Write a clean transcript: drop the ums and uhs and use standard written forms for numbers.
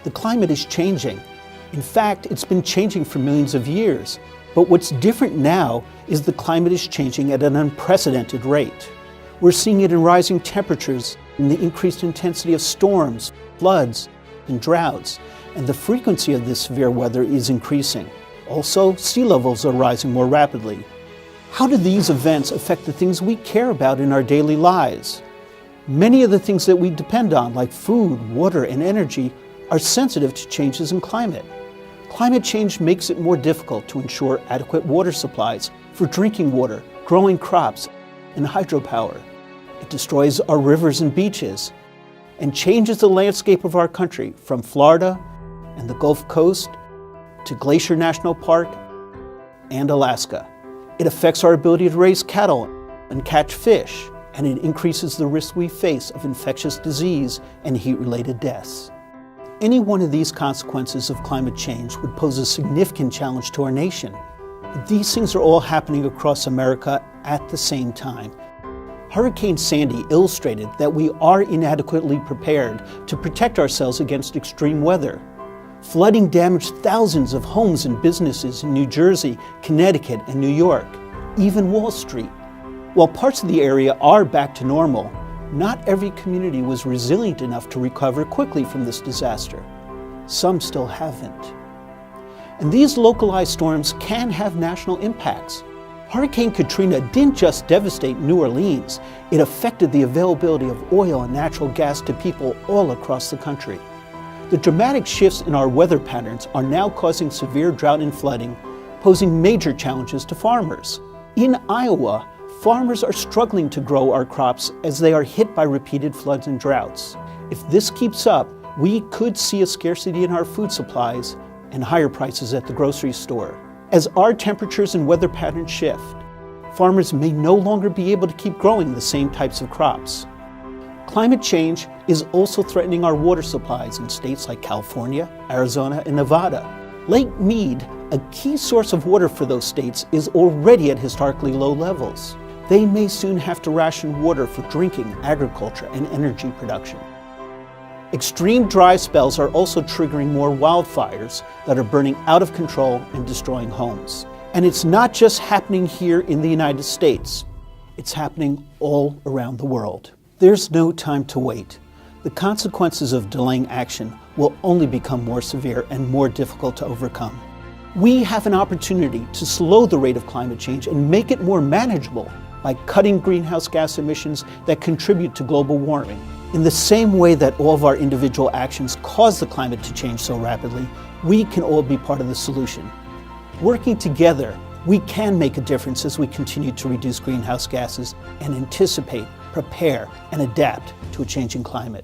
The climate is changing. In fact, it's been changing for millions of years. But what's different now is the climate is changing at an unprecedented rate. We're seeing it in rising temperatures, in the increased intensity of storms, floods, and droughts, and the frequency of this severe weather is increasing. Also, sea levels are rising more rapidly. How do these events affect the things we care about in our daily lives? Many of the things that we depend on, like food, water, and energy, are sensitive to changes in climate. Climate change makes it more difficult to ensure adequate water supplies for drinking water, growing crops, and hydropower. It destroys our rivers and beaches and changes the landscape of our country from Florida and the Gulf Coast to Glacier National Park and Alaska. It affects our ability to raise cattle and catch fish, and it increases the risk we face of infectious disease and heat-related deaths. Any one of these consequences of climate change would pose a significant challenge to our nation. But these things are all happening across America at the same time. Hurricane Sandy illustrated that we are inadequately prepared to protect ourselves against extreme weather. Flooding damaged thousands of homes and businesses in New Jersey, Connecticut, and New York, even Wall Street. While parts of the area are back to normal, not every community was resilient enough to recover quickly from this disaster. Some still haven't. And these localized storms can have national impacts. Hurricane Katrina didn't just devastate New Orleans, it affected the availability of oil and natural gas to people all across the country. The dramatic shifts in our weather patterns are now causing severe drought and flooding, posing major challenges to farmers. In Iowa, farmers are struggling to grow our crops as they are hit by repeated floods and droughts. If this keeps up, we could see a scarcity in our food supplies and higher prices at the grocery store. As our temperatures and weather patterns shift, farmers may no longer be able to keep growing the same types of crops. Climate change is also threatening our water supplies in states like California, Arizona, and Nevada. Lake Mead, a key source of water for those states, is already at historically low levels. They may soon have to ration water for drinking, agriculture, and energy production. Extreme dry spells are also triggering more wildfires that are burning out of control and destroying homes. And it's not just happening here in the United States. It's happening all around the world. There's no time to wait. The consequences of delaying action will only become more severe and more difficult to overcome. We have an opportunity to slow the rate of climate change and make it more manageable by cutting greenhouse gas emissions that contribute to global warming. In the same way that all of our individual actions cause the climate to change so rapidly, we can all be part of the solution. Working together, we can make a difference as we continue to reduce greenhouse gases and anticipate, prepare, and adapt to a changing climate.